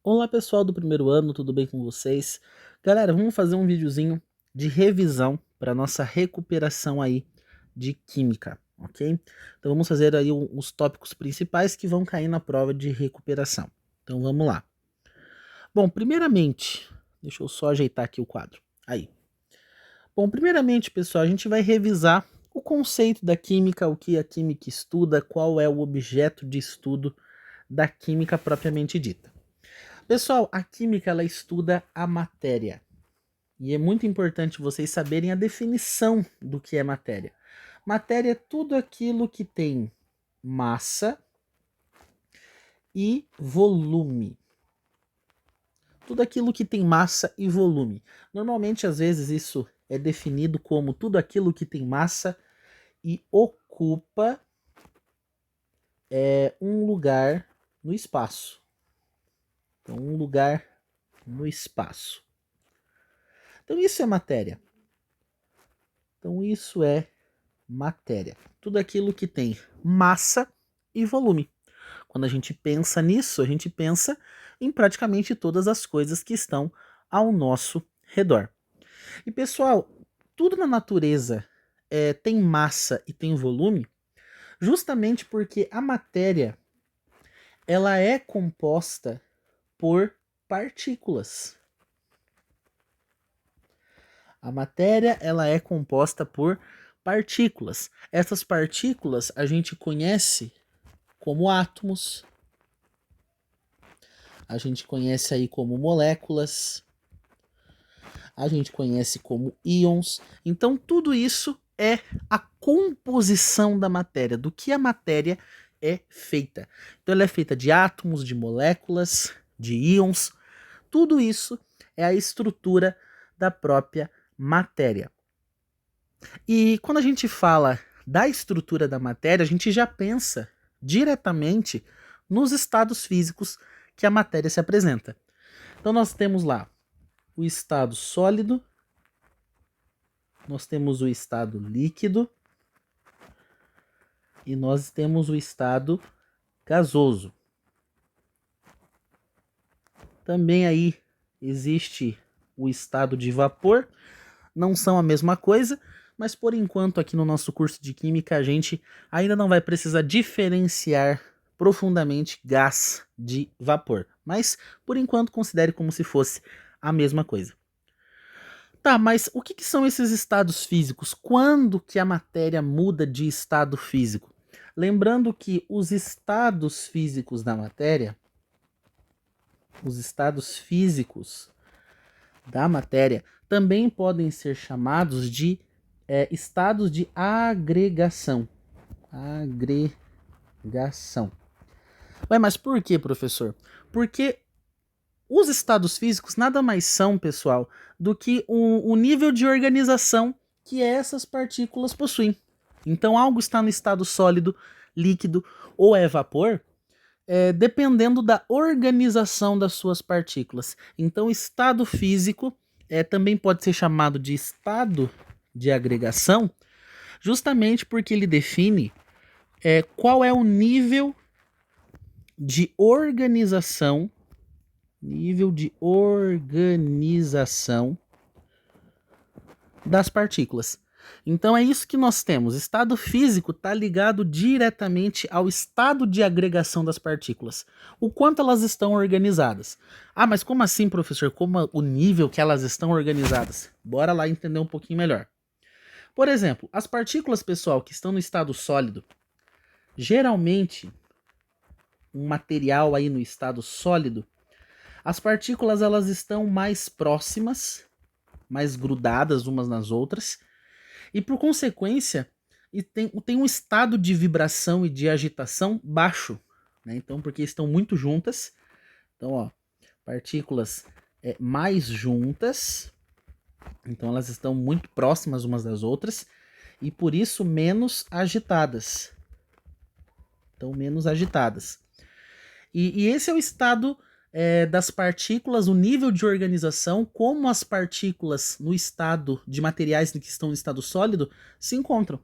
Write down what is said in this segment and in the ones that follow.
Olá pessoal do primeiro ano, tudo bem com vocês? Galera, vamos fazer um videozinho de revisão para nossa recuperação aí de química, ok? Então vamos fazer aí os tópicos principais que vão cair na prova de recuperação. Então vamos lá. Bom, primeiramente, deixa eu só ajeitar aqui o quadro. Aí. Bom, primeiramente, pessoal, a gente vai revisar o conceito da química, o que a química estuda, qual é o objeto de estudo da química propriamente dita. Pessoal, a química ela estuda a matéria. E é muito importante vocês saberem a definição do que é matéria. Matéria é tudo aquilo que tem massa e volume. Tudo aquilo que tem massa e volume. Normalmente, às vezes, isso é definido como tudo aquilo que tem massa e ocupa um lugar no espaço. Então, um lugar no espaço. Então, isso é matéria. Então, isso é matéria. Tudo aquilo que tem massa e volume. Quando a gente pensa nisso, a gente pensa em praticamente todas as coisas que estão ao nosso redor. E pessoal, tudo na natureza tem massa e tem volume, justamente porque a matéria ela é composta por partículas. A matéria ela é composta por partículas. Essas partículas a gente conhece como átomos, a gente conhece aí como moléculas, a gente conhece como íons. Então tudo isso é a composição da matéria, do que a matéria é feita. Então ela é feita de átomos, de moléculas, de íons. Tudo isso é a estrutura da própria matéria. E quando a gente fala da estrutura da matéria, a gente já pensa diretamente nos estados físicos que a matéria se apresenta. Então nós temos lá o estado sólido, nós temos o estado líquido e nós temos o estado gasoso. Também aí existe o estado de vapor, não são a mesma coisa, mas por enquanto aqui no nosso curso de química a gente ainda não vai precisar diferenciar profundamente gás de vapor, mas por enquanto considere como se fosse a mesma coisa. Tá, mas o que são esses estados físicos? Quando que a matéria muda de estado físico? Lembrando que os estados físicos da matéria, os estados físicos da matéria também podem ser chamados de estados de agregação. Agregação. Ué, mas por que, professor? Porque os estados físicos nada mais são, pessoal, do que o nível de organização que essas partículas possuem. Então, algo está no estado sólido, líquido ou é vapor, dependendo da organização das suas partículas. Então, estado físico também pode ser chamado de estado de agregação, justamente porque ele define qual é o nível de organização das partículas. Então é isso que nós temos. Estado físico está ligado diretamente ao estado de agregação das partículas. O quanto elas estão organizadas. Ah, mas como assim, professor? Como o nível que elas estão organizadas? Bora lá entender um pouquinho melhor. Por exemplo, as partículas, pessoal, que estão no estado sólido, geralmente, um material aí no estado sólido, as partículas elas estão mais próximas, mais grudadas umas nas outras, e por consequência tem um estado de vibração e de agitação baixo, né? Então, porque estão muito juntas, então ó, partículas mais juntas, então elas estão muito próximas umas das outras, e por isso menos agitadas. Então, menos agitadas. E esse é o estado das partículas, o nível de organização, como as partículas no estado de materiais que estão no estado sólido se encontram.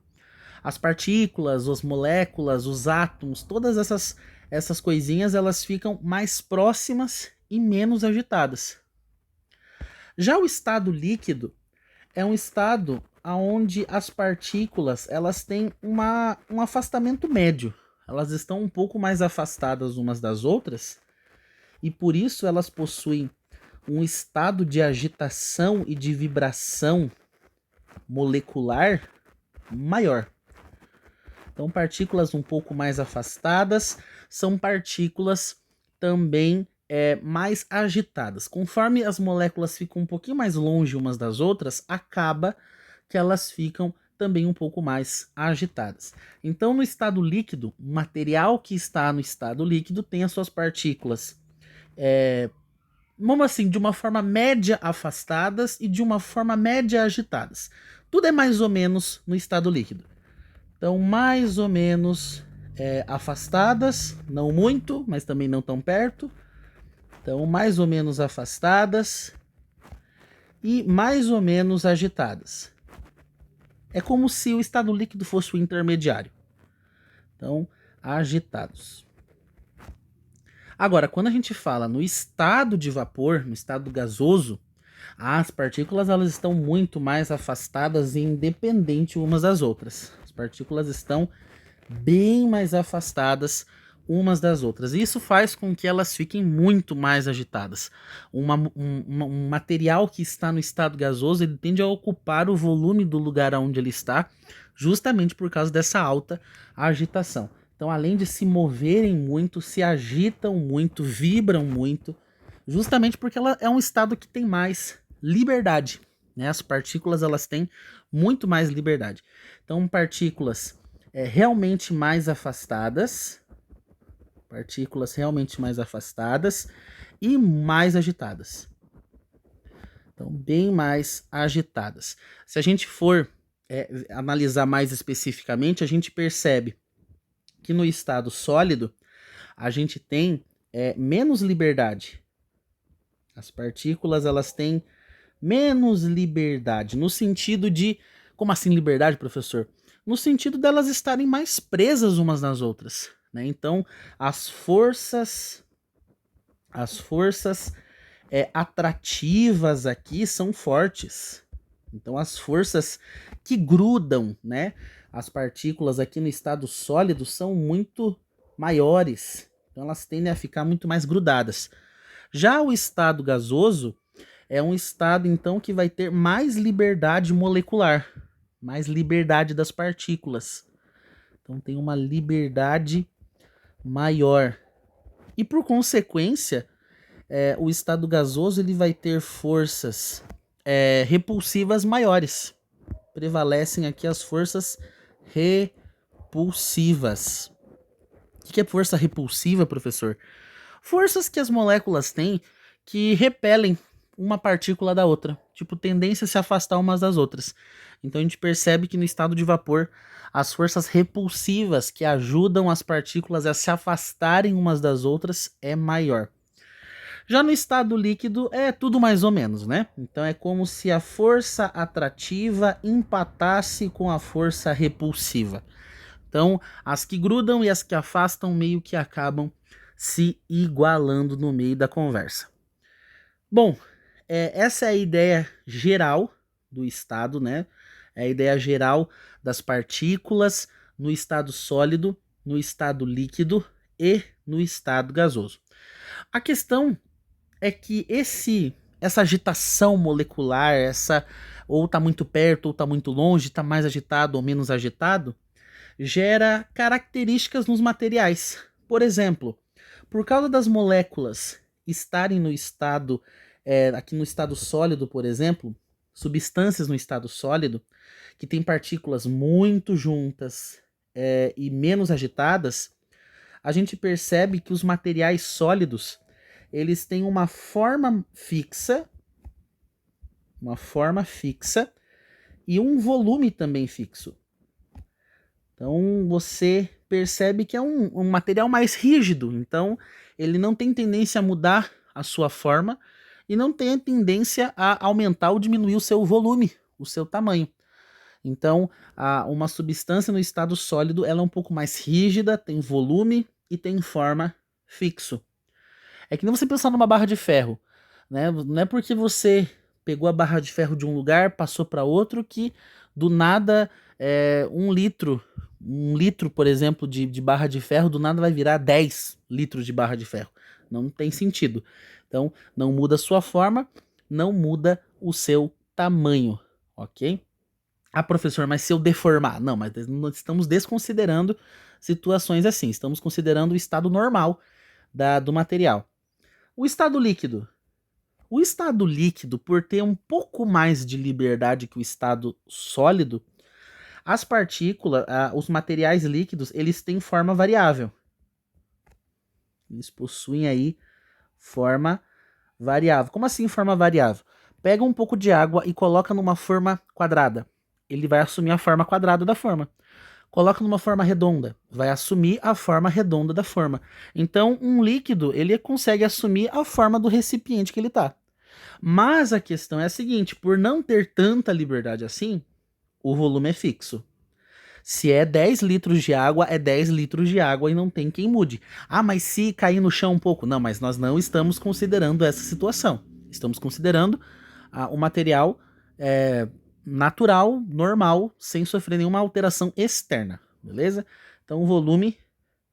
As partículas, as moléculas, os átomos, todas essas coisinhas, elas ficam mais próximas e menos agitadas. Já o estado líquido é um estado onde as partículas elas têm um afastamento médio. Elas estão um pouco mais afastadas umas das outras e por isso elas possuem um estado de agitação e de vibração molecular maior. Então, partículas um pouco mais afastadas são partículas também mais agitadas. Conforme as moléculas ficam um pouquinho mais longe umas das outras, acaba que elas ficam também um pouco mais agitadas. Então, no estado líquido, o material que está no estado líquido tem as suas partículas, vamos assim, de uma forma média afastadas e de uma forma média agitadas. Tudo é mais ou menos no estado líquido. Então, mais ou menos afastadas, não muito, mas também não tão perto. Então, mais ou menos afastadas e mais ou menos agitadas. É como se o estado líquido fosse o intermediário. Então, agitados. Agora, quando a gente fala no estado de vapor, no estado gasoso, as partículas elas estão muito mais afastadas e independentes umas das outras. As partículas estão bem mais afastadas umas das outras. E isso faz com que elas fiquem muito mais agitadas. Um material que está no estado gasoso, ele tende a ocupar o volume do lugar onde ele está, justamente por causa dessa alta agitação. Então, além de se moverem muito, se agitam muito, vibram muito, justamente porque ela é um estado que tem mais liberdade, né? As partículas elas têm muito mais liberdade. Então, partículas realmente mais afastadas, e mais agitadas. Então, bem mais agitadas. Se a gente for analisar mais especificamente, a gente percebe que no estado sólido a gente tem menos liberdade. As partículas elas têm menos liberdade, no sentido de... Como assim liberdade, professor? No sentido delas estarem mais presas umas nas outras, né? Então, as forças atrativas aqui são fortes. Então, as forças que grudam, né, as partículas aqui no estado sólido são muito maiores. Então, elas tendem a ficar muito mais grudadas. Já o estado gasoso é um estado, então, que vai ter mais liberdade molecular, mais liberdade das partículas. Então, tem uma liberdade maior. E, por consequência, o estado gasoso ele vai ter forças repulsivas maiores. Prevalecem aqui as forças repulsivas. O que é força repulsiva, professor? Forças que as moléculas têm que repelem uma partícula da outra, tipo tendência a se afastar umas das outras. Então a gente percebe que no estado de vapor, as forças repulsivas que ajudam as partículas a se afastarem umas das outras é maior. Já no estado líquido é tudo mais ou menos, né? Então é como se a força atrativa empatasse com a força repulsiva. Então as que grudam e as que afastam meio que acabam se igualando no meio da conversa. Bom, essa é a ideia geral do estado, né? É a ideia geral das partículas no estado sólido, no estado líquido e no estado gasoso. A questão é que essa agitação molecular, ou está muito perto ou está muito longe, está mais agitado ou menos agitado, gera características nos materiais. Por exemplo, por causa das moléculas estarem no estado, aqui no estado sólido, por exemplo, substâncias no estado sólido, que tem partículas muito juntas e menos agitadas, a gente percebe que os materiais sólidos, eles têm uma forma fixa e um volume também fixo. Então você percebe que é um material mais rígido, então ele não tem tendência a mudar a sua forma e não tem a tendência a aumentar ou diminuir o seu volume, o seu tamanho. Então, uma substância no estado sólido ela é um pouco mais rígida, tem volume e tem forma fixo. É que nem você pensar numa barra de ferro, né? Não é porque você pegou a barra de ferro de um lugar, passou para outro, que do nada 1 litro, por exemplo, de barra de ferro, do nada vai virar 10 litros de barra de ferro. Não tem sentido. Então, não muda a sua forma, não muda o seu tamanho, ok? Ah, professor, mas se eu deformar? Não, mas nós estamos desconsiderando situações assim. Estamos considerando o estado normal do material. O estado líquido. O estado líquido, por ter um pouco mais de liberdade que o estado sólido, as partículas, os materiais líquidos, eles têm forma variável. Eles possuem aí forma variável. Como assim forma variável? Pega um pouco de água e coloca numa forma quadrada. Ele vai assumir a forma quadrada da forma. Coloca numa forma redonda, vai assumir a forma redonda da forma. Então, um líquido, ele consegue assumir a forma do recipiente que ele está. Mas a questão é a seguinte, por não ter tanta liberdade assim, o volume é fixo. Se é 10 litros de água, é 10 litros de água e não tem quem mude. Ah, mas se cair no chão um pouco? Não, mas nós não estamos considerando essa situação. Estamos considerando o material natural, normal, sem sofrer nenhuma alteração externa, beleza? Então, volume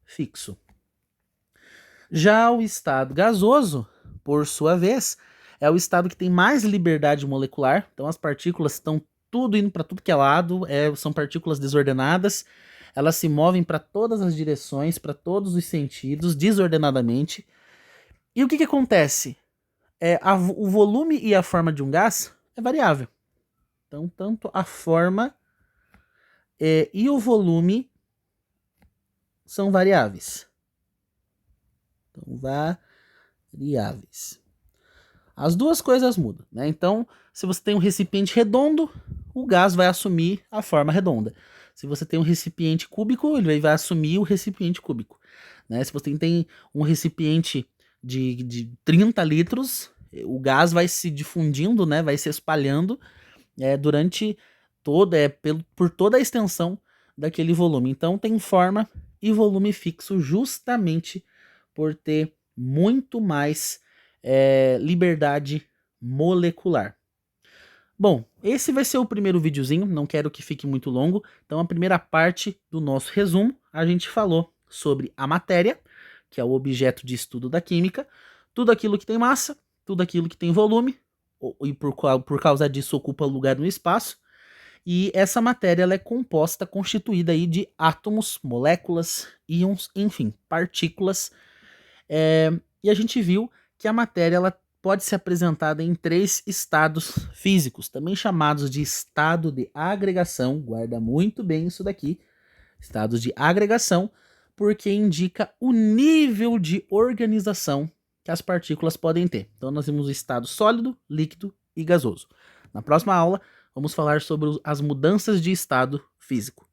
fixo. Já o estado gasoso, por sua vez, é o estado que tem mais liberdade molecular. Então, as partículas estão tudo indo para tudo que é lado, são partículas desordenadas, elas se movem para todas as direções, para todos os sentidos, desordenadamente. E o que acontece? O volume e a forma de um gás é variável. Então, tanto a forma e o volume são variáveis. Então, variáveis. As duas coisas mudam, né? Então, se você tem um recipiente redondo, o gás vai assumir a forma redonda. Se você tem um recipiente cúbico, ele vai assumir o recipiente cúbico. Né? Se você tem um recipiente de 30 litros, o gás vai se difundindo, né? Vai se espalhando durante por toda a extensão daquele volume. Então tem forma e volume fixo justamente por ter muito mais liberdade molecular. Bom, esse vai ser o primeiro videozinho, não quero que fique muito longo. Então a primeira parte do nosso resumo, a gente falou sobre a matéria, que é o objeto de estudo da química, tudo aquilo que tem massa, tudo aquilo que tem volume, e por causa disso ocupa lugar no espaço. E essa matéria ela é constituída aí de átomos, moléculas, íons, enfim, partículas. E a gente viu que a matéria ela pode ser apresentada em 3 estados físicos, também chamados de estado de agregação. Guarda muito bem isso daqui, estados de agregação, porque indica o nível de organização que as partículas podem ter. Então nós temos o estado sólido, líquido e gasoso. Na próxima aula, vamos falar sobre as mudanças de estado físico.